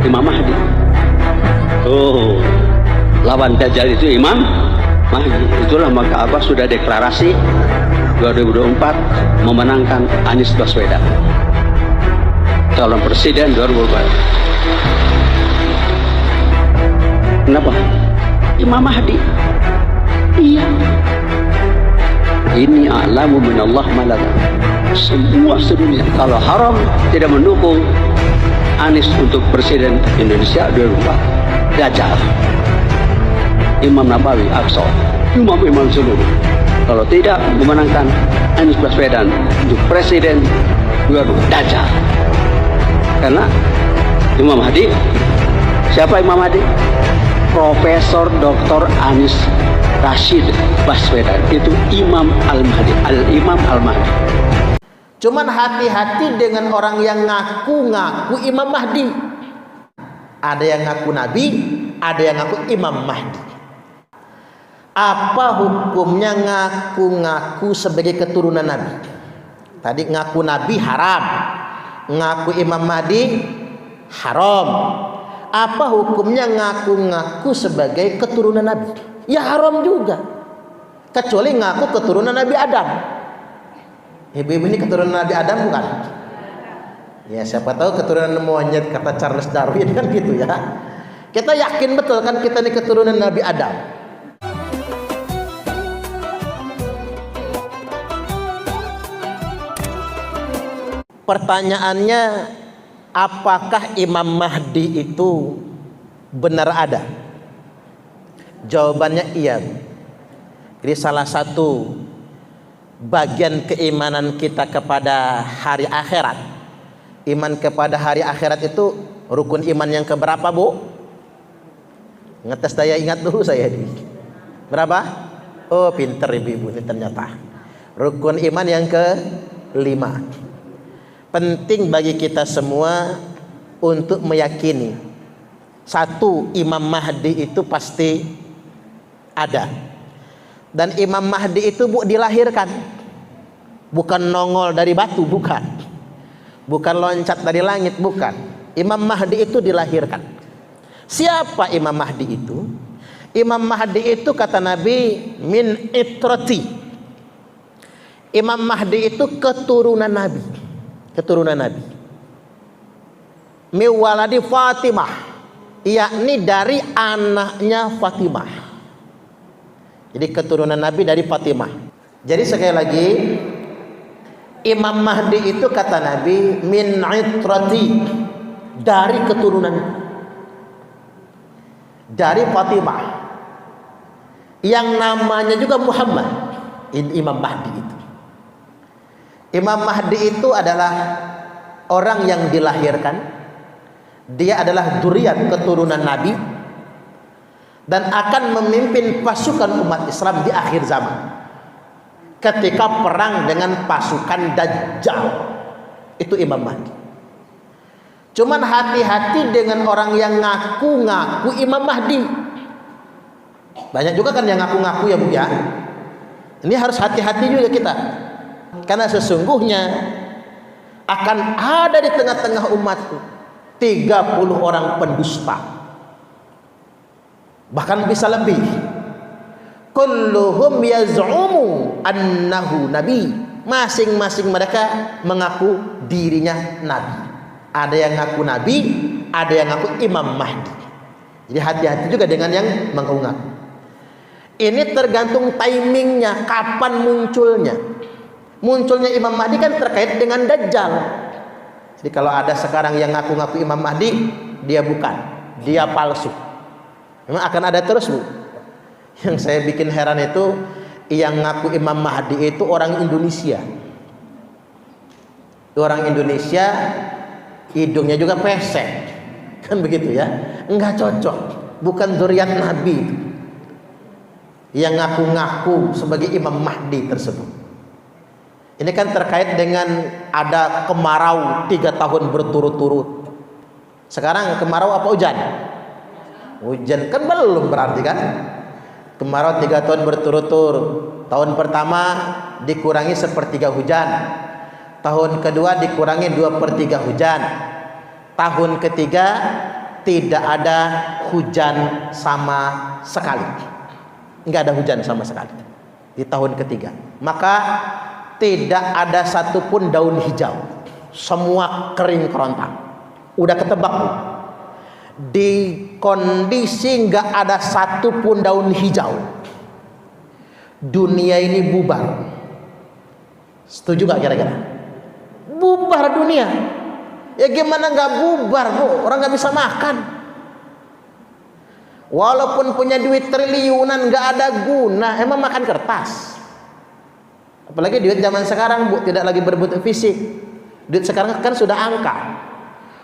Imam Mahdi. Oh, lawan Dajjal itu Imam Mahdi. Itulah maka Abah sudah deklarasi 2024 memenangkan Anies Baswedan calon presiden 2024. Kenapa? Imam Mahdi. Iya. Ini a'lamu minallah malaka. Semua sedunia kalau haram tidak mendukung Anies untuk presiden Indonesia 2024. Dajjal, Imam Nabawi, Aqsa, imam-imam seluruh. Kalau tidak memenangkan Anies Baswedan untuk presiden 2024, Dajjal. Karena Imam Mahdi, siapa Imam Mahdi? Profesor Dr. Anies Rashid Baswedan, itu Imam Al-Mahdi, Al-Imam Al-Mahdi. Cuman hati-hati dengan orang yang ngaku-ngaku Imam Mahdi. Ada yang ngaku Nabi, ada yang ngaku Imam Mahdi. Apa hukumnya ngaku-ngaku sebagai keturunan Nabi? Tadi ngaku Nabi haram, ngaku Imam Mahdi haram. Apa hukumnya ngaku-ngaku sebagai keturunan Nabi? Ya haram juga, kecuali ngaku keturunan Nabi Adam. Ibu-ibu ini keturunan Nabi Adam bukan? Ya siapa tahu keturunan monyet, kata Charles Darwin kan gitu ya. Kita yakin betul kan kita ini keturunan Nabi Adam. Pertanyaannya, apakah Imam Mahdi itu benar ada? Jawabannya iya. Jadi salah satu bagian keimanan kita kepada hari akhirat, iman kepada hari akhirat itu rukun iman yang keberapa, Bu? Ngetes daya ingat dulu saya ini. Berapa? Oh pinter ibu-ibu ini ternyata. Rukun iman yang ke-5. Penting bagi kita semua untuk meyakini, satu, Imam Mahdi itu pasti ada. Dan Imam Mahdi itu, Bu, dilahirkan, bukan nongol dari batu, bukan loncat dari langit, bukan. Imam Mahdi itu dilahirkan. Siapa Imam Mahdi itu? Imam Mahdi itu kata Nabi min itrati. Imam Mahdi itu keturunan Nabi, miwaladi Fatimah, yakni dari anaknya Fatimah. Jadi keturunan Nabi dari Fatimah. Jadi sekali lagi, Imam Mahdi itu kata Nabi min itrati, dari keturunan dari Fatimah, yang namanya juga Muhammad. Imam Mahdi itu, Imam Mahdi itu adalah orang yang dilahirkan, dia adalah dzurriyyah keturunan Nabi, dan akan memimpin pasukan umat Islam di akhir zaman ketika perang dengan pasukan Dajjal. Itu Imam Mahdi. Cuman hati-hati dengan orang yang ngaku-ngaku Imam Mahdi. Banyak juga kan yang ngaku-ngaku ya, Bu ya. Ini harus hati-hati juga kita, karena sesungguhnya akan ada di tengah-tengah umatku 30 orang pendusta, bahkan bisa lebih. Kulluhum yaz'umu annahu nabi. Masing-masing mereka mengaku dirinya nabi. Ada yang ngaku nabi, ada yang ngaku Imam Mahdi. Jadi hati-hati juga dengan yang mengaku-ngaku. Ini tergantung timingnya, kapan munculnya. Munculnya Imam Mahdi kan terkait dengan Dajjal. Jadi kalau ada sekarang yang ngaku-ngaku Imam Mahdi, dia bukan, dia palsu. Memang akan ada terus, Bu. Yang saya bikin heran itu, yang ngaku Imam Mahdi itu orang Indonesia. Orang Indonesia, hidungnya juga pesek, kan begitu ya? Enggak cocok, bukan dzurriyyah Nabi itu yang ngaku-ngaku sebagai Imam Mahdi tersebut. Ini kan terkait dengan ada kemarau 3 tahun berturut-turut. Sekarang kemarau apa hujan? Hujan kan belum berarti kan? Kemarau 3 tahun berturut-turut. Tahun pertama dikurangi 1/3 hujan. Tahun kedua dikurangi 2/3 hujan. Tahun ketiga tidak ada hujan sama sekali. Enggak ada hujan sama sekali di tahun ketiga. Maka tidak ada satupun daun hijau, semua kering kerontang. Udah ketebak tuh. Di kondisi nggak ada satupun daun hijau, dunia ini bubar. Setuju gak kira-kira? Bubar dunia. Ya gimana nggak bubar, Bu? Orang nggak bisa makan. Walaupun punya duit triliunan nggak ada guna. Emang makan kertas? Apalagi duit zaman sekarang, Bu, tidak lagi berbentuk fisik. Duit sekarang kan sudah angka.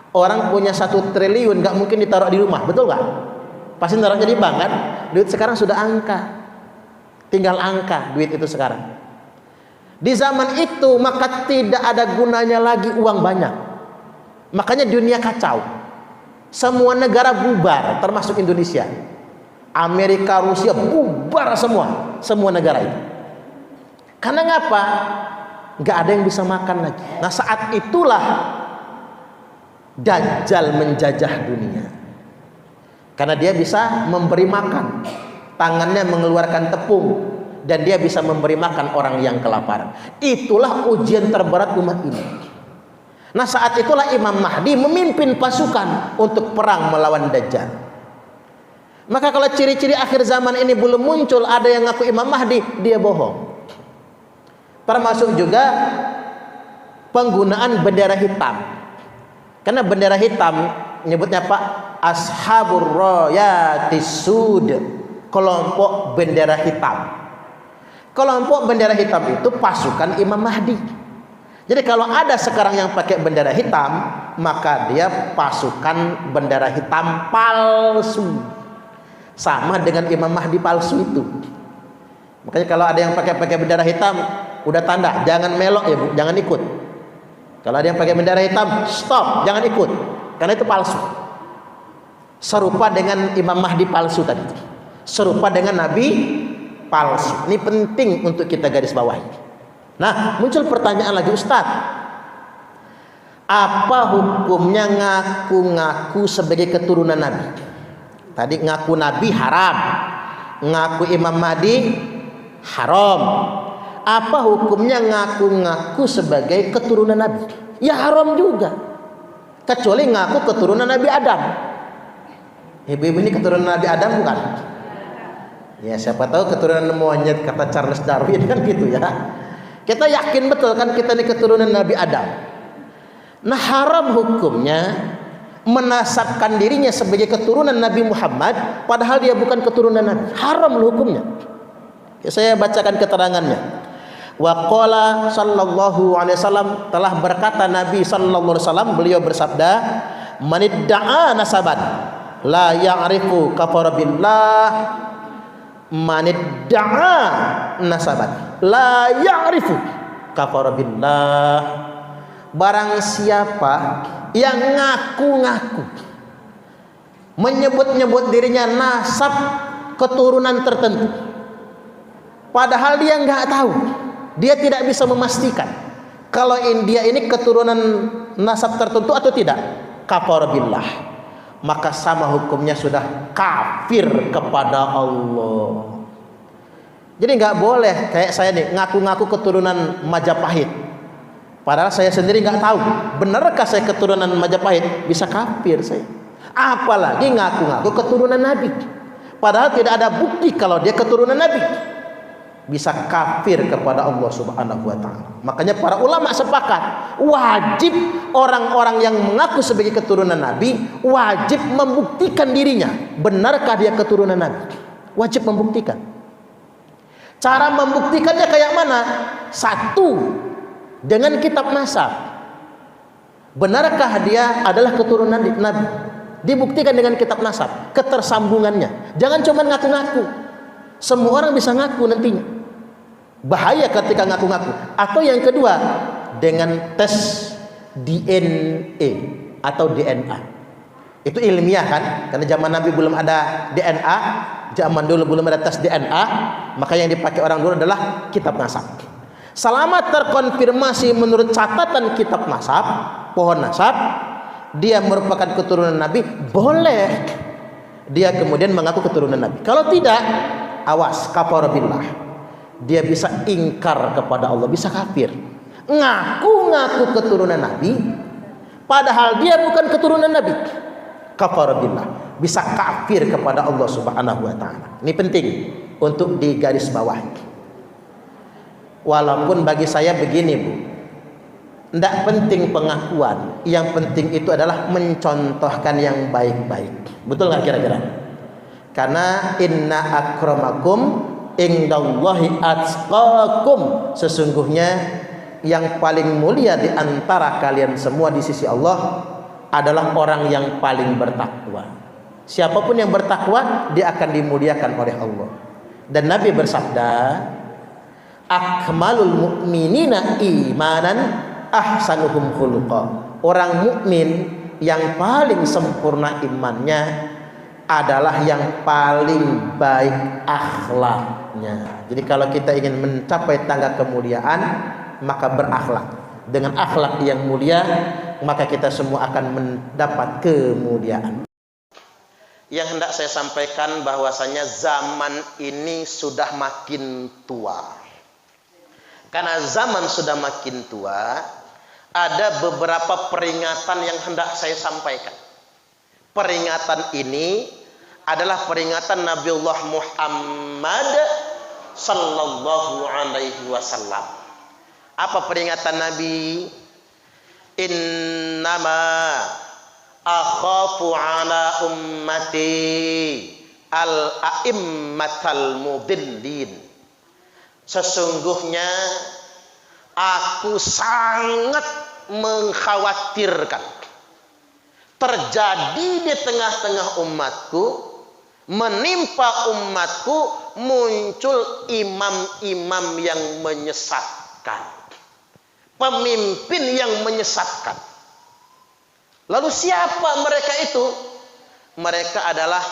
Orang punya 1 triliun nggak mungkin ditaruh di rumah, betul nggak? Pasti taruhnya di bank kan? Duit sekarang sudah angka. Tinggal angka duit itu sekarang. Di zaman itu maka tidak ada gunanya lagi uang banyak. Makanya dunia kacau. Semua negara bubar, termasuk Indonesia. Amerika, Rusia bubar semua negara itu. Karena ngapa? Nggak ada yang bisa makan lagi. Nah, saat itulah Dajjal menjajah dunia. Karena dia bisa memberi makan, tangannya mengeluarkan tepung, dan dia bisa memberi makan orang yang kelaparan. Itulah ujian terberat umat ini. Nah, saat itulah Imam Mahdi memimpin pasukan untuk perang melawan Dajjal. Maka kalau ciri-ciri akhir zaman ini belum muncul, ada yang ngaku Imam Mahdi, dia bohong. Termasuk juga penggunaan bendera hitam. Karena bendera hitam nyebutnya Pak Ashabur Rayatis Sud, kelompok bendera hitam. Kelompok bendera hitam itu pasukan Imam Mahdi. Jadi kalau ada sekarang yang pakai bendera hitam, maka dia pasukan bendera hitam palsu. Sama dengan Imam Mahdi palsu itu. Makanya kalau ada yang pakai bendera hitam, udah tanda, jangan melok ya Bu, jangan ikut. Kalau ada yang pakai bendera hitam, stop, jangan ikut. Karena itu palsu. Serupa dengan Imam Mahdi palsu tadi. Serupa dengan Nabi palsu. Ini penting untuk kita garis bawahi. Nah, muncul pertanyaan lagi, Ustadz, apa hukumnya ngaku-ngaku sebagai keturunan Nabi? Tadi ngaku Nabi haram, ngaku Imam Mahdi haram. Apa hukumnya ngaku-ngaku sebagai keturunan Nabi? Ya haram juga. Kecuali ngaku keturunan Nabi Adam. Ibu-ibu ini keturunan Nabi Adam bukan? Ya siapa tahu keturunan monyet, kata Charles Darwin kan gitu ya. Kita yakin betul kan kita ini keturunan Nabi Adam. Nah, haram hukumnya menasabkan dirinya sebagai keturunan Nabi Muhammad padahal dia bukan keturunan Nabi. Haram hukumnya. Ya, saya bacakan keterangannya. Wa qala sallallahu alaihi wasallam, telah berkata Nabi sallallahu alaihi wasallam, beliau bersabda, manidda'a nasaban la ya'rifu kafara billah. Manidda'a nasaban la ya'rifu kafara billah. Barang siapa yang ngaku-ngaku menyebut-nyebut dirinya nasab keturunan tertentu padahal dia nggak tahu, dia tidak bisa memastikan kalau dia ini keturunan nasab tertentu atau tidak, kafara billah, maka sama hukumnya sudah kafir kepada Allah. Jadi nggak boleh kayak saya nih ngaku-ngaku keturunan Majapahit, padahal saya sendiri nggak tahu benarkah saya keturunan Majapahit, bisa kafir saya. Apalagi ngaku-ngaku keturunan Nabi, padahal tidak ada bukti kalau dia keturunan Nabi, bisa kafir kepada Allah Subhanahu wa Ta'ala. Makanya para ulama sepakat, wajib orang-orang yang mengaku sebagai keturunan Nabi wajib membuktikan dirinya benarkah dia keturunan Nabi. Wajib membuktikan. Cara membuktikannya kayak mana? Satu, dengan kitab nasab. Benarkah dia adalah keturunan Nabi? Dibuktikan dengan kitab nasab, ketersambungannya. Jangan cuma ngaku-ngaku. Semua orang bisa ngaku nantinya. Bahaya ketika ngaku-ngaku. Atau yang kedua, dengan tes DNA atau DNA. Itu ilmiah kan? Karena zaman Nabi belum ada DNA, zaman dulu belum ada tes DNA, maka yang dipakai orang dulu adalah kitab nasab. Selama terkonfirmasi menurut catatan kitab nasab, pohon nasab, dia merupakan keturunan Nabi, boleh dia kemudian mengaku keturunan Nabi. Kalau tidak, awas, kafara billah. Dia bisa ingkar kepada Allah, bisa kafir. Ngaku-ngaku keturunan Nabi, padahal dia bukan keturunan Nabi. Kafara billah, bisa kafir kepada Allah Subhanahu wa taala. Ini penting untuk digarisbawahi. Walaupun bagi saya begini, Bu, tidak penting pengakuan, yang penting itu adalah mencontohkan yang baik-baik. Betul nggak kira-kira? Karena inna akramakum indallahi atqakum, sesungguhnya yang paling mulia di antara kalian semua di sisi Allah adalah orang yang paling bertakwa. Siapapun yang bertakwa, dia akan dimuliakan oleh Allah. Dan Nabi bersabda, akmalul mu'minina imanan ahsanuhum khuluqa. Orang mukmin yang paling sempurna imannya adalah yang paling baik akhlaknya. Jadi kalau kita ingin mencapai tangga kemuliaan, maka berakhlak. Dengan akhlak yang mulia, maka kita semua akan mendapat kemuliaan. Yang hendak saya sampaikan bahwasanya zaman ini sudah makin tua. Karena zaman sudah makin tua, ada beberapa peringatan yang hendak saya sampaikan. Peringatan ini adalah peringatan Nabiullah Muhammad sallallahu alaihi wasallam. Apa peringatan Nabi? Innama akhafu ala ummati al-a'immatal mudillin. Sesungguhnya aku sangat mengkhawatirkan terjadi di tengah-tengah umatku, menimpa umatku, muncul imam-imam yang menyesatkan, pemimpin yang menyesatkan. Lalu siapa mereka itu? Mereka adalah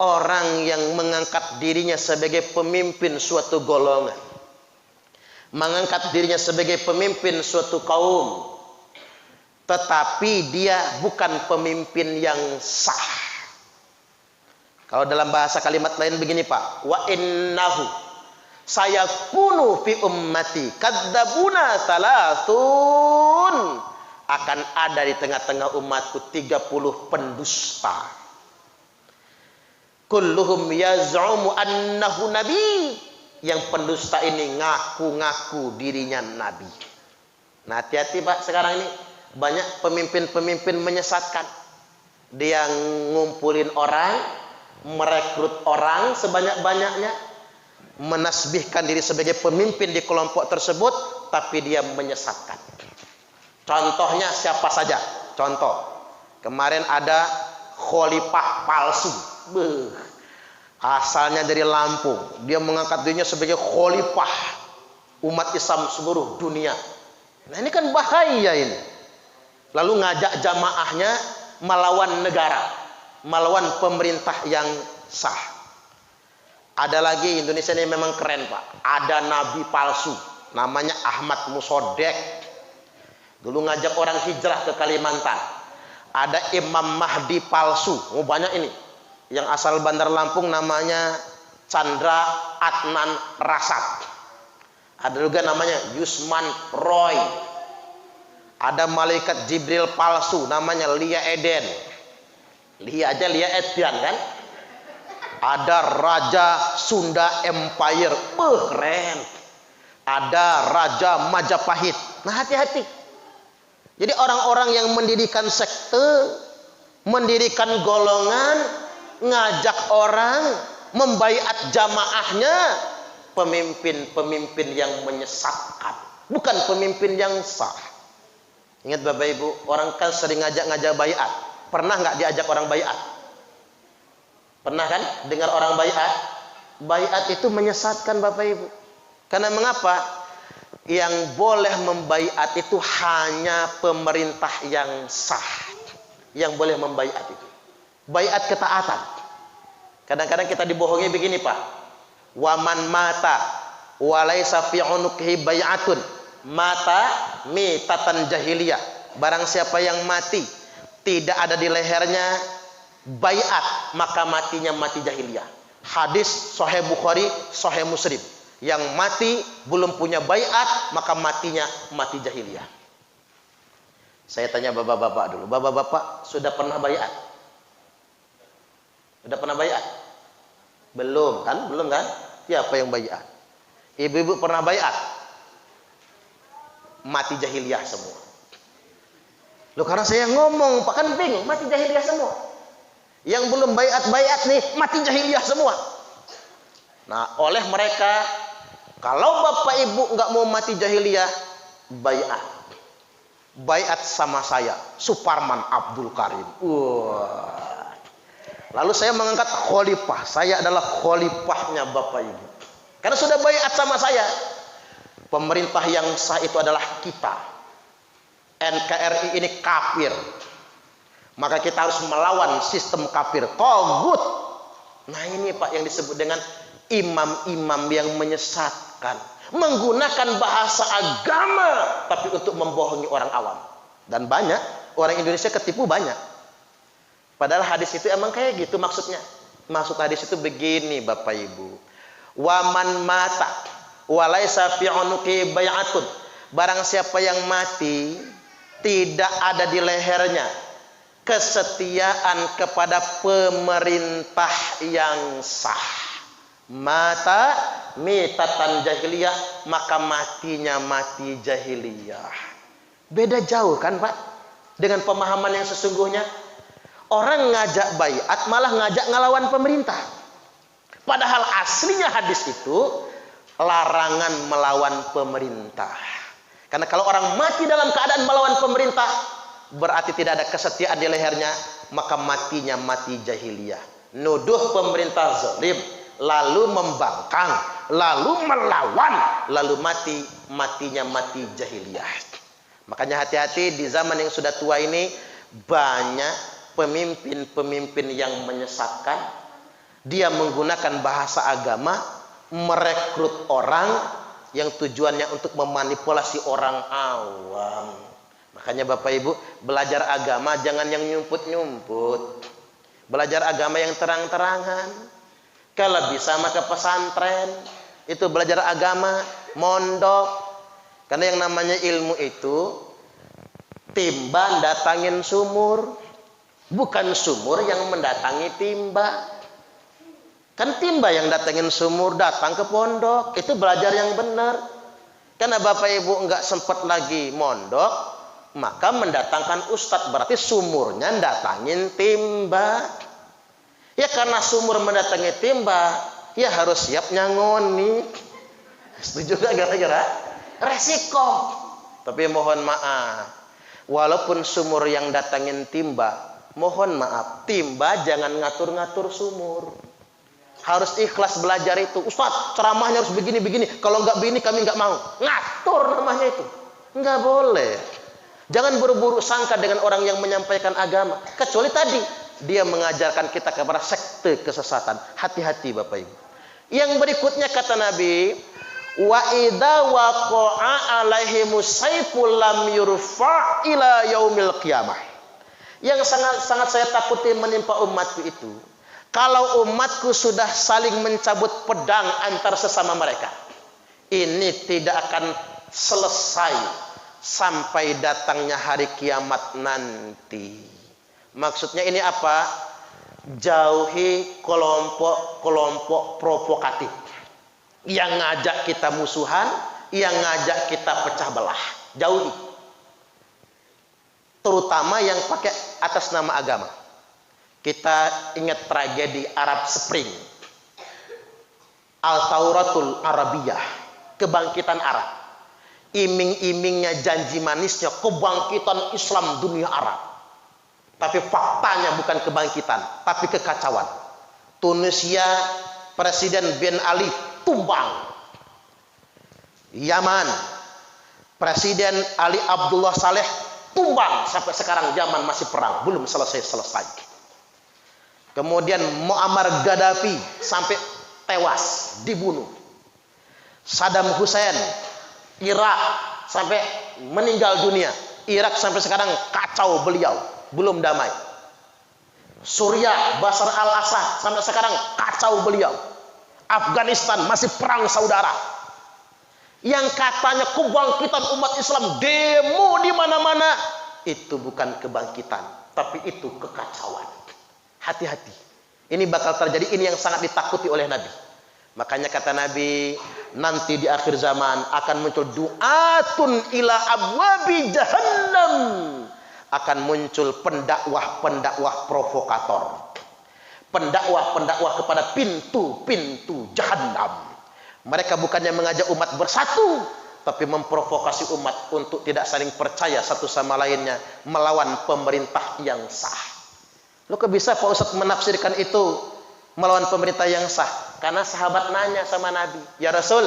orang yang mengangkat dirinya sebagai pemimpin suatu golongan, mengangkat dirinya sebagai pemimpin suatu kaum, tetapi dia bukan pemimpin yang sah. Kalau dalam bahasa kalimat lain begini, Pak, wa innahu sayakunu fi ummati kadzabuna salatun, akan ada di tengah-tengah umatku 30 pendusta. Kulluhum yaz'umu annahu nabi. Yang pendusta ini ngaku-ngaku dirinya nabi. Nah, hati-hati Pak, sekarang ini banyak pemimpin-pemimpin menyesatkan. Dia ngumpulin orang, merekrut orang sebanyak-banyaknya, menasbihkan diri sebagai pemimpin di kelompok tersebut, tapi dia menyesatkan. Contohnya siapa saja? Contoh, kemarin ada khalifah palsu. Asalnya dari Lampung, dia mengangkat dirinya sebagai khalifah umat Islam seluruh dunia. Nah, ini kan bahaya ini. Lalu ngajak jamaahnya melawan negara, melawan pemerintah yang sah. Ada lagi, Indonesia ini memang keren Pak, ada nabi palsu namanya Ahmad Musodek. Dulu ngajak orang hijrah ke Kalimantan. Ada Imam Mahdi palsu. Oh, banyak ini. Yang asal Bandar Lampung namanya Chandra Adnan Rasad. Ada juga namanya Yusman Roy. Ada malaikat Jibril palsu namanya Lia Eden. Lia aja Lia Edian kan. Ada Raja Sunda Empire. Keren. Ada Raja Majapahit. Nah, hati-hati. Jadi orang-orang yang mendirikan sekte, mendirikan golongan, ngajak orang, membaiat jamaahnya, pemimpin-pemimpin yang menyesatkan, bukan pemimpin yang sah. Ingat Bapak Ibu, orang kan sering ngajak-ngajak baiat. Pernah nggak diajak orang baiat? Pernah kan dengar orang baiat? Baiat itu menyesatkan Bapak Ibu. Karena mengapa? Yang boleh membaiat itu hanya pemerintah yang sah yang boleh membaiat itu. Baiat ketaatan. Kadang-kadang kita dibohongi begini Pak. Waman mata walaysa fi unuqihi bai'atun mata mitatan jahiliyah. Barang siapa yang mati tidak ada di lehernya baiat, maka matinya mati jahiliyah. Hadis Sahih Bukhari, Sahih Muslim. Yang mati belum punya baiat, maka matinya mati jahiliyah. Saya tanya bapak-bapak dulu. Bapak-bapak sudah pernah baiat? Sudah pernah baiat? Belum kan? Belum kan? Siapa yang baiat? Ibu-ibu pernah baiat? Mati jahiliyah semua. Loh, karena saya ngomong, Pak, kan bingung, mati jahiliyah semua. Yang belum baiat nih, mati jahiliyah semua. Nah, oleh mereka, kalau bapak ibu nggak mau mati jahiliyah, baiat. Baiat sama saya, Suparman Abdul Karim. Wah. Lalu saya mengangkat khalifah. Saya adalah khalifahnya bapak ibu. Karena sudah baiat sama saya. Pemerintah yang sah itu adalah kita. NKRI ini kafir, maka kita harus melawan sistem kafir, togut. Nah ini Pak yang disebut dengan imam-imam yang menyesatkan, menggunakan bahasa agama tapi untuk membohongi orang awam. Dan banyak orang Indonesia ketipu banyak. Padahal hadis itu emang kayak gitu maksudnya. Maksud hadis itu begini Bapak Ibu. Waman mata walaisa fi unuqi bai'atun. Barang siapa yang mati tidak ada di lehernya kesetiaan kepada pemerintah yang sah, mata mitatan jahiliyah, maka matinya mati jahiliyah. Beda jauh kan Pak dengan pemahaman yang sesungguhnya. Orang ngajak baiat malah ngajak ngelawan pemerintah, padahal aslinya hadis itu larangan melawan pemerintah. Karena kalau orang mati dalam keadaan melawan pemerintah, berarti tidak ada kesetiaan di lehernya, maka matinya mati jahiliyah. Nuduh pemerintah zalim, lalu membangkang, lalu melawan, lalu matinya mati jahiliyah. Makanya hati-hati di zaman yang sudah tua ini, banyak pemimpin-pemimpin yang menyesatkan. Dia menggunakan bahasa agama, merekrut orang yang tujuannya untuk memanipulasi orang awam. Makanya Bapak Ibu, belajar agama jangan yang nyumput-nyumput. Belajar agama yang terang-terangan. Kalau bisa maka pesantren, itu belajar agama, mondok. Karena yang namanya ilmu itu timba datangin sumur, bukan sumur yang mendatangi timba. Kan timba yang datangin sumur datang ke pondok, itu belajar yang benar. Karena Bapak Ibu enggak sempat lagi mondok, maka mendatangkan ustadz, berarti sumurnya datangin timba. Ya karena sumur mendatangi timba, ya harus siap nyangoni. Setuju gak kira-kira? Resiko. Tapi mohon maaf, walaupun sumur yang datangin timba, mohon maaf, timba jangan ngatur-ngatur sumur. Harus ikhlas belajar itu. Ustaz, ceramahnya harus begini-begini. Kalau nggak begini kami nggak mau. Ngatur namanya itu. Nggak boleh. Jangan buru-buru sangka dengan orang yang menyampaikan agama. Kecuali tadi dia mengajarkan kita kepada sekte kesesatan. Hati-hati Bapak Ibu. Yang berikutnya kata Nabi, wa idza waqa'a alaihimus sayful lam yurfa' ila yaumil qiyamah. Yang sangat saya takuti menimpa umatku itu, kalau umatku sudah saling mencabut pedang antar sesama mereka, ini tidak akan selesai sampai datangnya hari kiamat nanti. Maksudnya ini apa? Jauhi kelompok-kelompok provokatif yang ngajak kita musuhan, yang ngajak kita pecah belah. Jauhi. Terutama yang pakai atas nama agama. Kita ingat tragedi Arab Spring, Al-Tauratul Arabiyah, kebangkitan Arab. Iming-imingnya, janji manisnya kebangkitan Islam dunia Arab. Tapi faktanya bukan kebangkitan, tapi kekacauan. Tunisia, Presiden Ben Ali tumbang. Yaman, Presiden Ali Abdullah Saleh tumbang. Sampai sekarang Yaman masih perang, belum selesai-selesai. Kemudian Muammar Gaddafi sampai tewas, dibunuh. Saddam Hussein, Irak sampai meninggal dunia. Irak sampai sekarang kacau beliau. belum damai. Suriah, Bashar al-Assad sampai sekarang kacau beliau. Afghanistan masih perang saudara. Yang katanya kebangkitan umat Islam, demo di mana-mana, itu bukan kebangkitan, tapi itu kekacauan. Hati-hati. Ini bakal terjadi, ini yang sangat ditakuti oleh Nabi. Makanya kata Nabi, nanti di akhir zaman akan muncul du'atun ila abwabi jahannam. Akan muncul pendakwah-pendakwah provokator. Pendakwah-pendakwah kepada pintu-pintu jahannam. Mereka bukannya mengajak umat bersatu, tapi memprovokasi umat untuk tidak saling percaya satu sama lainnya, melawan pemerintah yang sah. Lu kok bisa Pak Ustadz menafsirkan itu melawan pemerintah yang sah? Karena sahabat nanya sama Nabi, ya Rasul,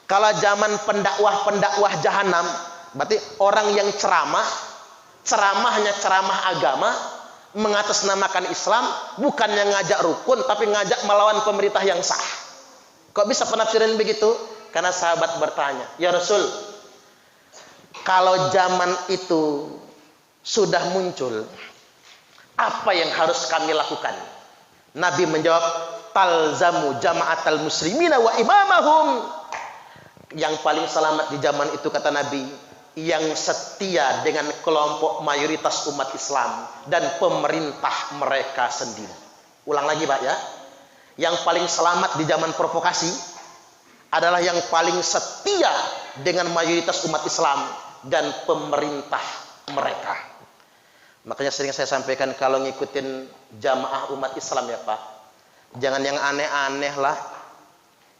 kalau zaman pendakwah-pendakwah jahanam, berarti orang yang ceramahnya ceramah agama, mengatasnamakan Islam, bukannya ngajak rukun, tapi ngajak melawan pemerintah yang sah. Kok bisa penafsiran begitu? Karena sahabat bertanya, ya Rasul, kalau zaman itu sudah muncul, apa yang harus kami lakukan? Nabi menjawab, talzamu jama'atal muslimina wa imamahum. Yang paling selamat di zaman itu, kata Nabi, yang setia dengan kelompok mayoritas umat Islam dan pemerintah mereka sendiri. Ulang lagi Pak ya. Yang paling selamat di zaman provokasi adalah yang paling setia dengan mayoritas umat Islam dan pemerintah mereka. Makanya sering saya sampaikan, kalau ngikutin jamaah umat Islam ya Pak, jangan yang aneh-aneh lah.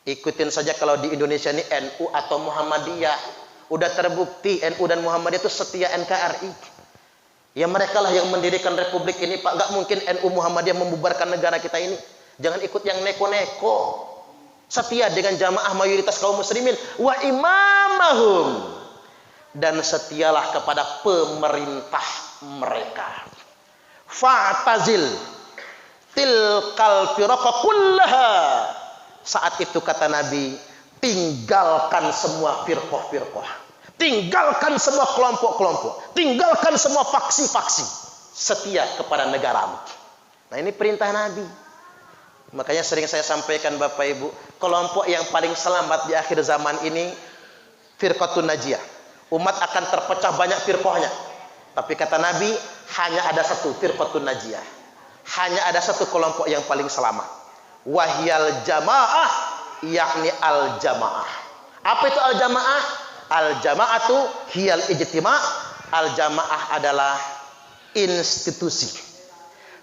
Ikutin saja kalau di Indonesia ini NU atau Muhammadiyah. Udah terbukti NU dan Muhammadiyah itu setia NKRI. Ya mereka lah yang mendirikan republik ini Pak. Gak mungkin NU Muhammadiyah membubarkan negara kita ini. Jangan ikut yang neko-neko. Setia dengan jamaah mayoritas kaum muslimin. Wa imamahum. Dan setialah kepada pemerintah mereka. Fa'tazil tilkal firqa kullaha. Saat itu kata Nabi, tinggalkan semua firqah-firqah, tinggalkan semua kelompok-kelompok, tinggalkan semua faksi-faksi, setia kepada negaramu. Nah ini perintah Nabi. Makanya sering saya sampaikan Bapak Ibu, kelompok yang paling selamat di akhir zaman ini firqatun najiyah. Umat akan terpecah banyak firqahnya, tapi kata Nabi hanya ada satu firqatun najiyah, hanya ada satu kelompok yang paling selamat. Wahyal jamaah, yakni al jamaah. Apa itu al jamaah? Al jamaatu hiyal ijtima'. Al jamaah adalah institusi,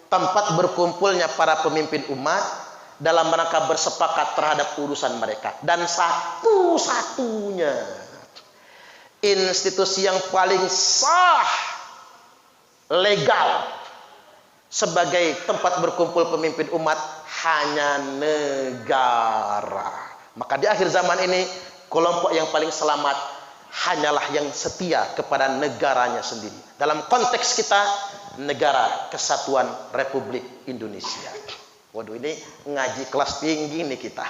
tempat berkumpulnya para pemimpin umat dalam rangka bersepakat terhadap urusan mereka. Dan satu-satunya institusi yang paling sah, legal sebagai tempat berkumpul pemimpin umat hanya negara. Maka di akhir zaman ini kelompok yang paling selamat hanyalah yang setia kepada negaranya sendiri. Dalam konteks kita, negara Kesatuan Republik Indonesia. Waduh, ini ngaji kelas tinggi nih kita.